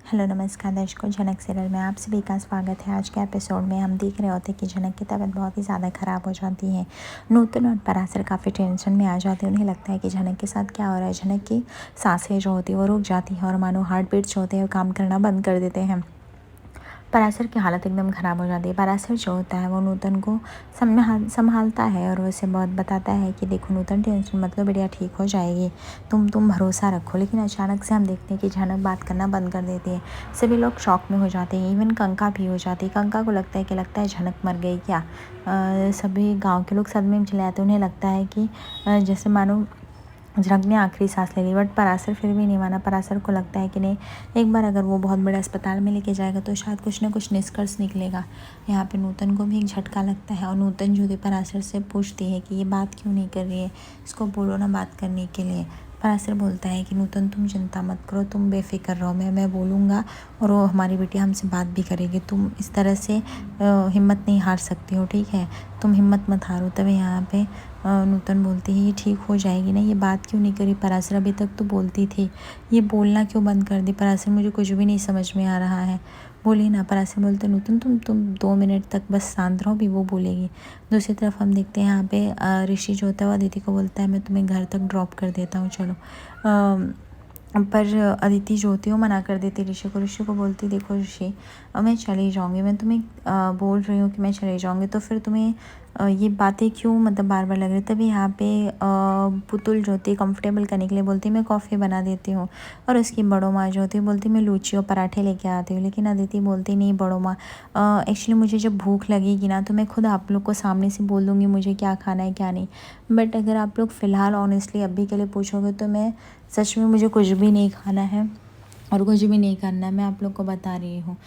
Hello नमस्कार दर्शकों, झनक सीरियल में आप सभी का स्वागत है। आज के एपिसोड में हम देख रहे होते कि झनक की तबीयत बहुत ही ज़्यादा ख़राब हो जाती है। नूतन और पराशर काफ़ी टेंशन में आ जाते हैं। उन्हें लगता है कि झनक के साथ क्या हो रहा है। झनक की सांसें जो होती है वो रुक जाती है और मानो हार्ट बीट्स जो होते हैं वो काम करना बंद कर देते हैं। पराशर की हालत एकदम ख़राब हो जाती है। पराशर जो होता है वो नूतन को संभालता है और वो उसे बहुत बताता है कि देखो नूतन, टेंशन मत लो बेटिया, ठीक हो जाएगी, तुम भरोसा रखो। लेकिन अचानक से हम देखते हैं कि झनक बात करना बंद कर देती है। सभी लोग शॉक में हो जाते हैं, इवन कंका भी हो जाती है। कंका को लगता है झनक मर गई क्या। सभी गाँव के लोग सदमे में चले आते हैं। उन्हें लगता है कि जैसे मानो झनक ने आखिरी सांस ले ली, बट पराशर फिर भी नहीं माना। पराशर को लगता है कि नहीं, एक बार अगर वो बहुत बड़े अस्पताल में लेके जाएगा तो शायद कुछ ना कुछ निष्कर्ष निकलेगा। यहाँ पे नूतन को भी एक झटका लगता है और नूतन जो थी पराशर से पूछती है कि ये बात क्यों नहीं कर रही है, इसको बोलो ना बात करने के लिए। पराशर बोलता है कि नूतन तुम चिंता मत करो, तुम बेफिक्र रहो, मैं बोलूँगा और वो हमारी बेटी हमसे बात भी करेगी। तुम इस तरह से हिम्मत नहीं हार सकती हो, ठीक है, तुम हिम्मत मत हारो। तभी यहाँ पे नूतन बोलती है ये ठीक हो जाएगी ना, ये बात क्यों नहीं करी पराशर, अभी तक तो बोलती थी, ये बोलना क्यों बंद कर दी पराशर, मुझे कुछ भी नहीं समझ में आ रहा है, बोली ना। पराशर बोलते नूतन तुम 2 मिनट तक बस शांत रहो, भी वो बोलेगी। दूसरी तरफ हम देखते हैं यहाँ पे ऋषि जो होता है वो अदिति को बोलता है मैं तुम्हें घर तक ड्रॉप कर देता हूँ, चलो। पर अदिति जो होती है वो मना कर देती ऋषि को। ऋषि को बोलती देखो ऋषि, मैं चली जाऊँगी, मैं तुम्हें बोल रही हूँ कि मैं चली जाऊँगी, तो फिर तुम्हें ये बातें क्यों मतलब बार बार लग रही। तभी यहाँ पे पुतुल जो होती है कंफर्टेबल करने के लिए बोलती है मैं कॉफ़ी बना देती हूँ, और उसकी बड़ो माँ जो होती है बोलती मैं लूची और पराठे लेके आती हूँ। लेकिन अदिति बोलती नहीं बड़ो माँ, एक्चुअली मुझे जब भूख लगेगी ना तो मैं खुद आप लोग को सामने से बोल दूँगी मुझे क्या खाना है क्या नहीं। बट अगर आप लोग फ़िलहाल ऑनेस्टली अभी के लिए पूछोगे तो मैं सच में मुझे कुछ भी नहीं खाना है और कुछ भी नहीं करना है, मैं आप लोग को बता रही हूँ।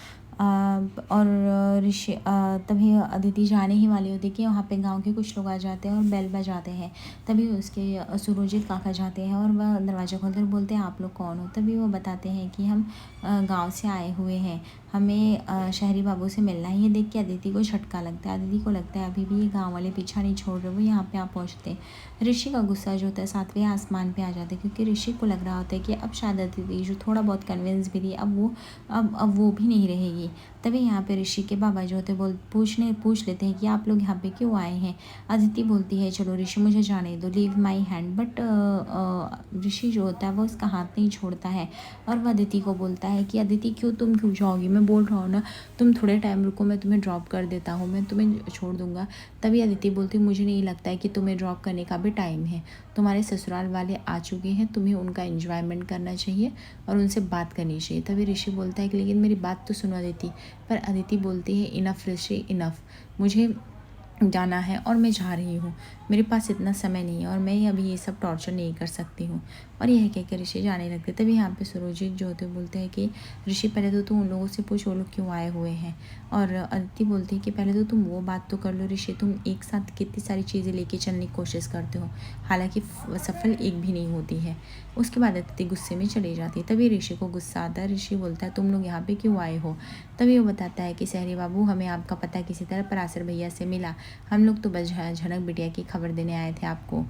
और ऋषि तभी अदिति जाने ही वाली होती कि वहाँ पे गांव के कुछ लोग आ जाते हैं और बेल बजाते हैं। तभी उसके सुरजीत काका जाते हैं और वह दरवाज़ा खोलकर बोलते हैं आप लोग कौन हो। तभी वो बताते हैं कि हम गांव से आए हुए हैं, हमें शहरी बाबू से मिलना है। ये देख के अदिति को झटका लगता है। अदिति को लगता है अभी भी ये गाँव वाले पीछा नहीं छोड़ रहे, वो यहाँ पे आ पहुँचते हैं। ऋषि का गुस्सा जो होता है 7वें आसमान पे आ जाता है, क्योंकि ऋषि को लग रहा होता है कि अब शायद अदिति जो थोड़ा बहुत कन्विंस भी थी अब वो भी नहीं रहेगी। तभी यहाँ पे ऋषि के बाबा जो होते पूछ लेते हैं कि आप लोग यहाँ पे क्यों आए हैं। अदिति बोलती है चलो ऋषि मुझे जाने दो, लीव माई हैंड। बट ऋषि जो होता है वो उसका हाथ नहीं छोड़ता है और वह अदिति को बोलता है कि अदिति तुम क्यों जाओगी, मैं बोल रहा हूँ ना तुम थोड़े टाइम रुको, मैं तुम्हें ड्रॉप कर देता हूँ, मैं तुम्हें छोड़ दूँगा। तभी अदिति बोलती मुझे नहीं लगता है कि तुम्हें ड्रॉप करने का भी टाइम है, तुम्हारे ससुराल वाले आ चुके हैं, तुम्हें उनका एंजॉयमेंट करना चाहिए और उनसे बात करनी चाहिए। तभी ऋषि बोलता है कि लेकिन मेरी बात तो सुनो अदिति। पर अदिति बोलती है इनफ ऋषि इनफ, मुझे जाना है और मैं जा रही हूँ, मेरे पास इतना समय नहीं है और मैं अभी ये सब टॉर्चर नहीं कर सकती हूँ। और यह कहकर ऋषि जाने लगते। तभी यहाँ पे सुरजीत जो होते बोलते हैं कि ऋषि पहले तो तुम उन लोगों से पूछ वो लोग क्यों आए हुए हैं। और अदिति बोलती है कि पहले तो तुम वो बात तो कर लो ऋषि, तुम एक साथ कितनी सारी चीज़ें लेके चलने की कोशिश करते हो, हालांकि सफल एक भी नहीं होती है। उसके बाद अदिति गुस्से में चली जाती है। तभी ऋषि को गुस्सा आता है। ऋषि बोलता है तुम लोग यहाँ पे क्यों आए हो। तभी वो बताता है कि शहरी बाबू हमें आपका पता किसी तरह पराशर भैया से मिला, हम लोग तो बस झनक बिटिया की खबर देने आए थे आपको।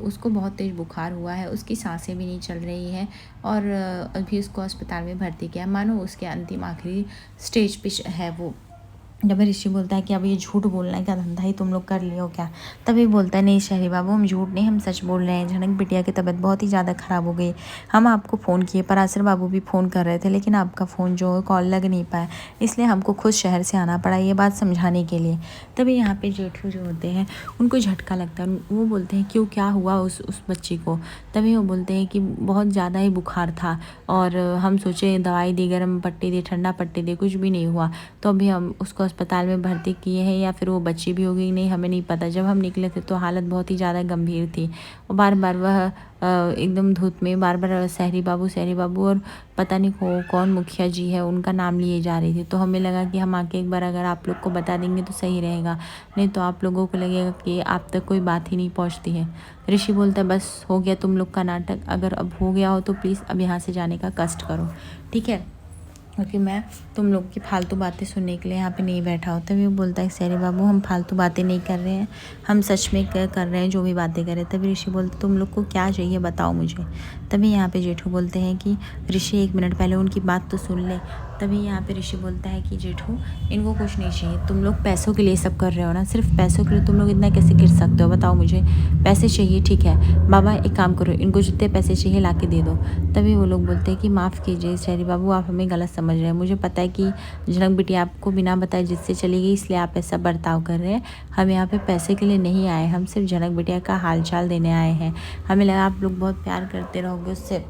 उसको बहुत तेज़ बुखार हुआ है, उसकी सांसें भी नहीं चल रही है और अभी उसको अस्पताल में भर्ती किया, मानो उसके अंतिम आखिरी स्टेज पे है वो। जब ऋषि बोलता है कि अब ये झूठ बोलने का धंधा ही तुम लोग कर लियो क्या। तभी बोलता है नहीं शहरी बाबू, हम झूठ नहीं, हम सच बोल रहे हैं। झनक बिटिया की तबीयत बहुत ही ज़्यादा ख़राब हो गई, हम आपको फ़ोन किए, पराशर बाबू भी फ़ोन कर रहे थे, लेकिन आपका फ़ोन जो है कॉल लग नहीं पाया, इसलिए हमको खुद शहर से आना पड़ा ये बात समझाने के लिए। तभी यहाँ पे जेठू जो होते हैं उनको झटका लगता है। वो बोलते हैं क्यों, क्या हुआ उस बच्ची को। तभी वो बोलते हैं कि बहुत ज़्यादा ही बुखार था और हम सोचे दवाई दी, गर्म पट्टी दी, ठंडा पट्टी दी, कुछ भी नहीं हुआ, तो अभी हम उसको अस्पताल में भर्ती किए हैं, या फिर वो बच्ची भी हो गई नहीं, हमें नहीं पता। जब हम निकले थे तो हालत बहुत ही ज़्यादा गंभीर थी और बार बार वह एकदम धूप में बार बार शहरी बाबू और पता नहीं कौन मुखिया जी है उनका नाम लिए जा रही थी। तो हमें लगा कि हम आके एक बार अगर आप लोग को बता देंगे तो सही रहेगा, नहीं तो आप लोगों को लगेगा कि आप तक कोई बात ही नहीं पहुंचती है। ऋषि बोलता है बस हो गया तुम लोग का नाटक, अगर अब हो गया हो तो प्लीज़ अब यहाँ से जाने का कष्ट करो, ठीक है। क्योंकि मैं तुम लोग की फालतू बातें सुनने के लिए यहाँ पे नहीं बैठा हूँ। तभी वो बोलता है सैरी बाबू हम फालतू बातें नहीं कर रहे हैं, हम सच में कर रहे हैं जो भी बातें कर रहे हैं। तभी ऋषि बोलते तुम लोग को क्या चाहिए बताओ मुझे। तभी यहाँ पे जेठू बोलते हैं कि ऋषि 1 मिनट पहले उनकी बात तो सुन ले। तभी यहाँ पे ऋषि बोलता है कि जेठू इनको कुछ नहीं चाहिए, तुम लोग पैसों के लिए सब कर रहे हो ना, सिर्फ पैसों के लिए तुम लोग इतना कैसे गिर सकते हो बताओ मुझे। पैसे चाहिए ठीक है बाबा, एक काम करो इनको जितने पैसे चाहिए ला के दे दो। तभी वो लोग बोलते हैं कि माफ़ कीजिए सैरी बाबू, आप हमें गलत समझ रहे हैं। मुझे पता है कि जनक बिटिया आपको बिना बताए जिससे चली गई, इसलिए आप ऐसा बर्ताव कर रहे हैं। हम यहाँ पे पैसे के लिए नहीं आए, हम सिर्फ जनक बिटिया का हालचाल देने आए हैं। हमें लगा आप लोग बहुत प्यार करते रहोगे, उससे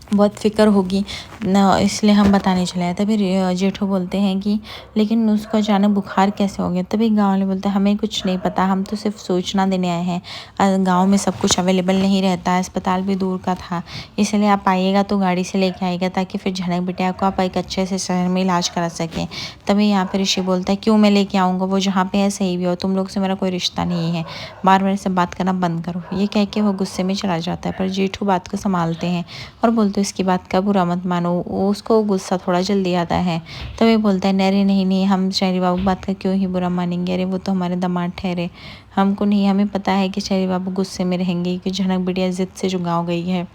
बहुत फ़िक्र होगी ना, इसलिए हम बताने चले आए। तभी जेठू बोलते हैं कि लेकिन उसको अचानक बुखार कैसे हो गया। तभी गाँव वाले बोलते हैं हमें कुछ नहीं पता, हम तो सिर्फ सूचना देने आए हैं। गांव में सब कुछ अवेलेबल नहीं रहता है, अस्पताल भी दूर का था, इसलिए आप आइएगा तो गाड़ी से लेके आइएगा ताकि फिर झनक बिटिया को आप एक अच्छे से शहर में इलाज करा सकें। तभी यहाँ पर ऋषि बोलता है क्यों मैं लेके आऊँगा, वो जहाँ पे है सही भी हो, तुम लोग से मेरा कोई रिश्ता नहीं है, बार बार से बात करना बंद करो। ये कह के वो गुस्से में चला जाता है, पर जेठू बात को संभालते हैं और बोलते इसकी बात का बुरा मत मानो, उसको गुस्सा थोड़ा जल्दी आता है। तभी बोलता है अरे नहीं नहीं, हम शहरी बाबू बात का क्यों ही बुरा मानेंगे, अरे वो तो हमारे दामाद ठहरे, हमको नहीं, हमें पता है कि शहरी बाबू गुस्से में रहेंगे कि झनक बिटिया जिद से जो गाँव गई है।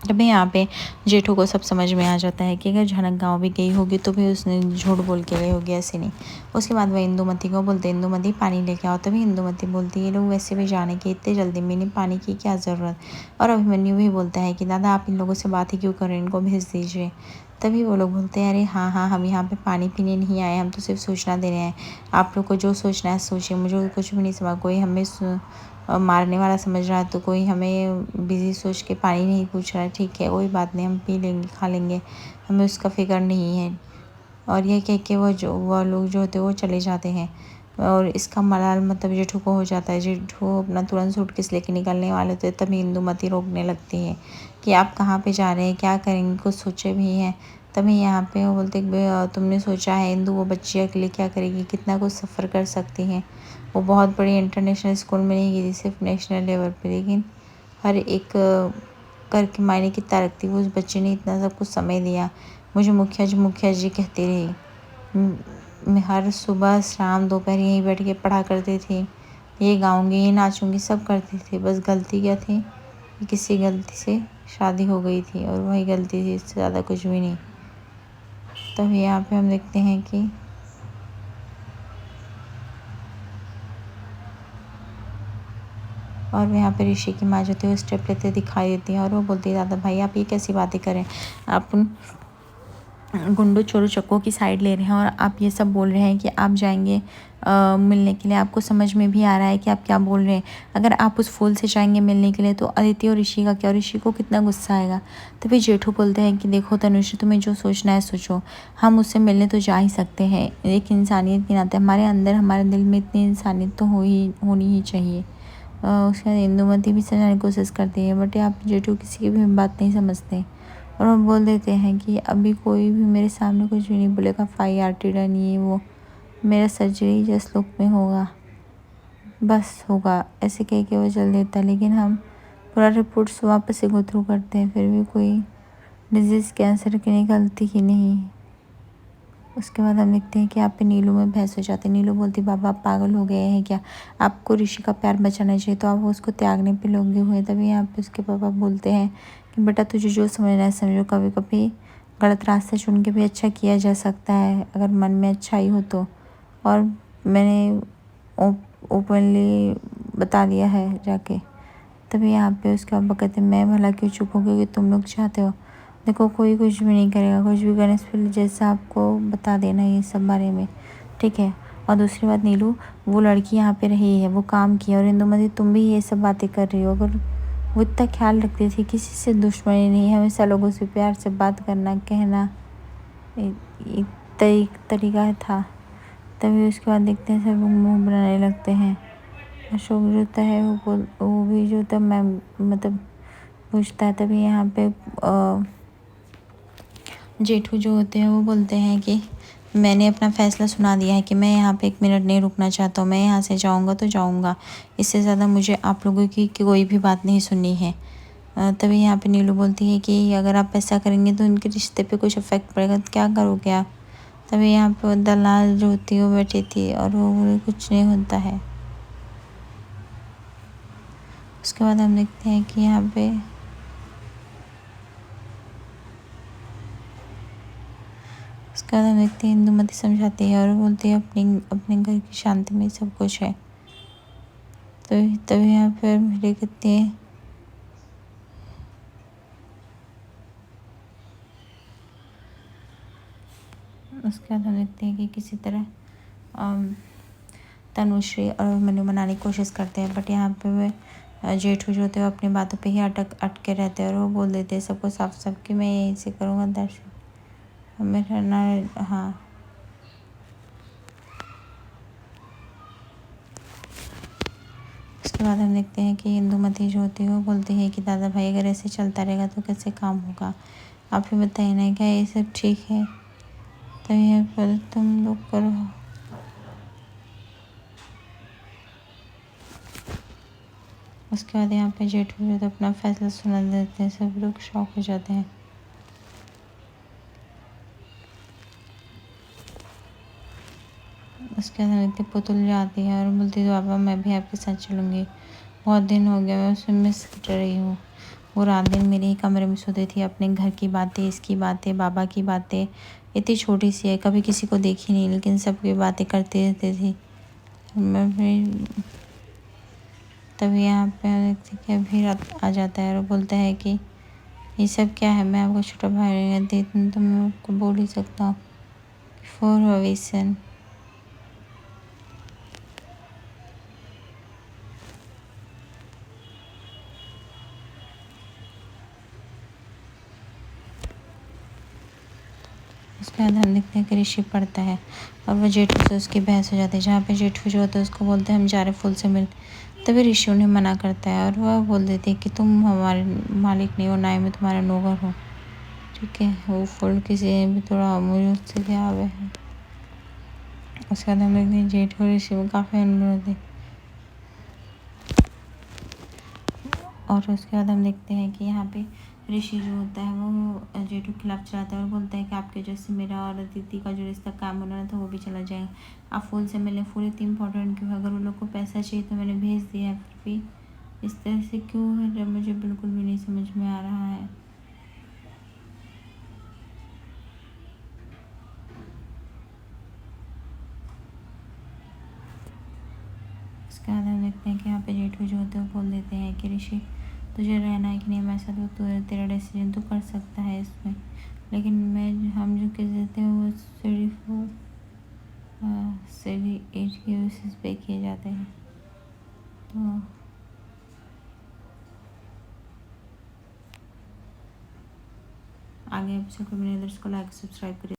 तभी यहाँ पे जेठू को सब समझ में आ जाता है कि अगर झनक गाँव भी गई होगी तो भी उसने झूठ बोल के गई होगी, ऐसे नहीं। उसके बाद वह इंदुमती को बोलते इंदुमती पानी लेके आओ। तभी इंदुमती बोलती ये लोग वैसे भी जाने के इतने जल्दी में नहीं, पानी की क्या ज़रूरत। और अभिमन्यु भी बोलता है कि दादा आप इन लोगों से बात ही क्यों करें, इनको भेज दीजिए। तभी वो लोग बोलते हैं अरे हाँ हाँ, हम यहाँ पे पानी पीने नहीं आए, हम तो सिर्फ सूचना देने आए, आप लोग को जो सोचना है सोचिए, मुझे कुछ भी नहीं समझ। कोई हमें मारने वाला समझ रहा है तो कोई हमें बिजी सोच के पानी नहीं पूछ रहा है, ठीक है कोई बात नहीं, हम पी लेंगे खा लेंगे, हमें उसका फिक्र नहीं है। और ये कह के वो लोग जो होते हैं वो चले जाते हैं। और इसका मलाल मतलब जेठू को हो जाता है। जेठू अपना तुरंत सूटकेस लेके निकलने वाले थे, तभी इंदुमती रोकने लगती है कि आप कहाँ पे जा रहे हैं, क्या करेंगे, कुछ सोचे भी हैं। तभी यहाँ पे वो बोलते तुमने सोचा है इंदु वो बच्चिया के लिए क्या करेगी, कितना कुछ सफ़र कर सकती हैं। वो बहुत बड़ी इंटरनेशनल स्कूल में नहीं गई थी, सिर्फ नेशनल लेवल पे, लेकिन हर एक करके मायने कितना रखती वो उस बच्चे ने, इतना सब कुछ समय दिया। मुझे मुखिया जी कहती रही, मैं हर सुबह शाम दोपहर यहीं बैठ के पढ़ा करती थी, ये गाऊंगी ये नाचूंगी सब करती थी, बस गलती क्या थी कि किसी गलती से शादी हो गई थी और वही गलती थी, इससे ज़्यादा कुछ भी नहीं। तब यहाँ पे हम देखते हैं कि और यहाँ पे ऋषि की माँ जो थी वो स्टेप लेते दिखाई देती है और वो बोलती है दादा भाई आप ये कैसी बातें करें, आप उन गुंडों चोरों चक्कों की साइड ले रहे हैं और आप ये सब बोल रहे हैं कि आप जाएंगे मिलने के लिए। आपको समझ में भी आ रहा है कि आप क्या बोल रहे हैं। अगर आप उस फूल से जाएंगे मिलने के लिए तो अदिति और ऋषि का क्या, ऋषि को कितना गुस्सा आएगा। तभी जेठू बोलते हैं कि देखो तनुश्री तुम्हें जो सोचना है सोचो, हम उससे मिलने तो जा ही सकते हैं, एक इंसानियत के नाते हमारे अंदर हमारे दिल में इतनी इंसानियत तो होनी ही चाहिए। उसके बाद इंदुमती भी समझाने की कोशिश करती है, बट आप जेठू किसी की भी बात नहीं समझते और वो बोल देते हैं कि अभी कोई भी मेरे सामने कुछ भी नहीं बोलेगा, FIRT डन ये वो, मेरा सर्जरी जिस लुक में होगा बस होगा, ऐसे कह के वो चल देता है। लेकिन हम पूरा रिपोर्ट्स वापस से गो थ्रू करते हैं, फिर भी कोई डिजीज़ कैंसर की निकलती ही नहीं। उसके बाद हम देखते हैं कि यहाँ पे नीलू में बहस हो जाती है। नीलू बोलती बाबा आप पागल हो गए हैं क्या, आपको ऋषि का प्यार बचाना चाहिए तो आप उसको त्यागने पे लगे हुए हैं। तभी यहाँ पे उसके पापा बोलते हैं कि बेटा तुझे जो समझना है समझो, कभी कभी गलत रास्ते चुन के भी अच्छा किया जा सकता है अगर मन में अच्छाई हो तो। और मैंने ओपनली बता दिया है जाके। तभी यहाँ पे उसके पापा कहते मैं भला क्यों चुप हो, क्योंकि तुम लोग चाहते हो। देखो कोई कुछ भी नहीं करेगा, कुछ भी करने से पहले जैसा आपको बता देना ये सब बारे में, ठीक है। और दूसरी बात नीलू, वो लड़की यहाँ पे रही है, वो काम किया, और इंदुमती तुम भी ये सब बातें कर रही हो। अगर वो इतना ख्याल रखती थी, किसी से दुश्मनी नहीं, हमेशा लोगों से प्यार से बात करना कहना एक तरीका था। तभी उसके बाद देखते हैं सब मुँह बनाने लगते हैं। अशोक जो होता है वो भी जो होता मैं मतलब पूछता है। तभी यहाँ पे जेठू जो होते हैं वो बोलते हैं कि मैंने अपना फ़ैसला सुना दिया है कि मैं यहाँ पे 1 मिनट नहीं रुकना चाहता हूँ, मैं यहाँ से जाऊँगा तो जाऊँगा, इससे ज़्यादा मुझे आप लोगों की कोई भी बात नहीं सुननी है। तभी यहाँ पे नीलू बोलती है कि अगर आप ऐसा करेंगे तो उनके रिश्ते पे कुछ इफ़ेक्ट पड़ेगा, तो क्या करोगे आप। तभी यहाँ पे दलाल जो होती है वो बैठी थी और वो बोली कुछ नहीं होता है। उसके बाद हम देखते हैं कि यहाँ पे उसके बाद हम देखते हैं इंदुमती समझाती है और बोलती है अपनी अपने घर की शांति में सब कुछ है। तो तभी यहाँ पे मेरे कहते हैं उसके बाद हम देखते हैं कि किसी तरह तनुश्री और मनु मनाने की कोशिश करते हैं, बट यहाँ पे वे जेठू जो होते हैं वो अपनी बातों पे ही अटके रहते हैं और वो बोल देते हैं सबको साफ साफ कि मैं यहीं से करूँगा दर्शन मेरा ना। हाँ, उसके बाद हम देखते हैं कि इंदुमती जो होती है वो बोलती है कि दादा भाई अगर ऐसे चलता रहेगा तो कैसे काम होगा, आप ही बताइए ना, क्या ये सब ठीक है। तो ये पर तुम लोग करो। उसके बाद यहाँ पे जेठू जो तो अपना फैसला सुना देते हैं, सब लोग शॉक हो जाते हैं। उसके बाद हम देखते पुतुल जाती है और बोलती है पापा मैं भी आपके साथ चलूँगी, बहुत दिन हो गया, मैं उसमें मिस कर रही हूँ। वो रात दिन मेरे ही कमरे में सोती थी, अपने घर की बातें, इसकी बातें, बाबा की बातें, इतनी छोटी सी है, कभी किसी को देखी नहीं, लेकिन सबकी बातें करती रहती थी। मैं फिर तभी यहाँ पे देखते कि अभी रात आ जाता है और बोलता है कि ये सब क्या है, मैं आपको छोटा भाई नहीं रहती तो मैं आपको बोल ही सकता हूँ फॉर हवेसन। उसके बाद हम देखते हैं कि ऋषि पढ़ता है और वह जेठू से उसकी बहस हो जाती है, जहाँ पे जेठू जो होता है उसको बोलते हैं हम जा रहे फूल से मिल। तभी ऋषि उन्हें मना करता है और वह बोल देती है कि तुम हमारे मालिक नहीं हो, ना ही मैं तुम्हारा नौकर हूँ, ठीक है। वो फूल किसी ने भी थोड़ा मुझे उससे क्या आवे है। उसके बाद हम देखते हैं जेठू और ऋषि में काफ़ी अनबन होती है और उसके बाद हम देखते हैं कि यहाँ पे ऋषि जो होता है वो जेठू के खिलाफ चलाता है और बोलता है कि आपके वजह से मेरा और दीदी का जो रिश्ता काम होना था वो भी चला जाएगा। आप फूल से मिले, फूल इतनी इंपॉर्टेंट क्यों है, अगर उन लोग को पैसा चाहिए तो मैंने भेज दिया है, फिर भी इस तरह से क्यों है, मुझे बिल्कुल भी नहीं समझ में आ रहा है। उसके बाद हम देखते हैं कि यहाँ पे जेठू जो होते हैं वो बोल देते हैं कि ऋषि तुझे रहना है कि नहीं हमारे साथ, वो तेरा डिसीजन तो कर सकता है इसमें, लेकिन मैं हम जो केस देते हैं वो सीढ़ी 8 के बेसिस पे किए जाते हैं। तो आगे एपिसोड को मेरे दर्शकों को लाइक सब्सक्राइब करें।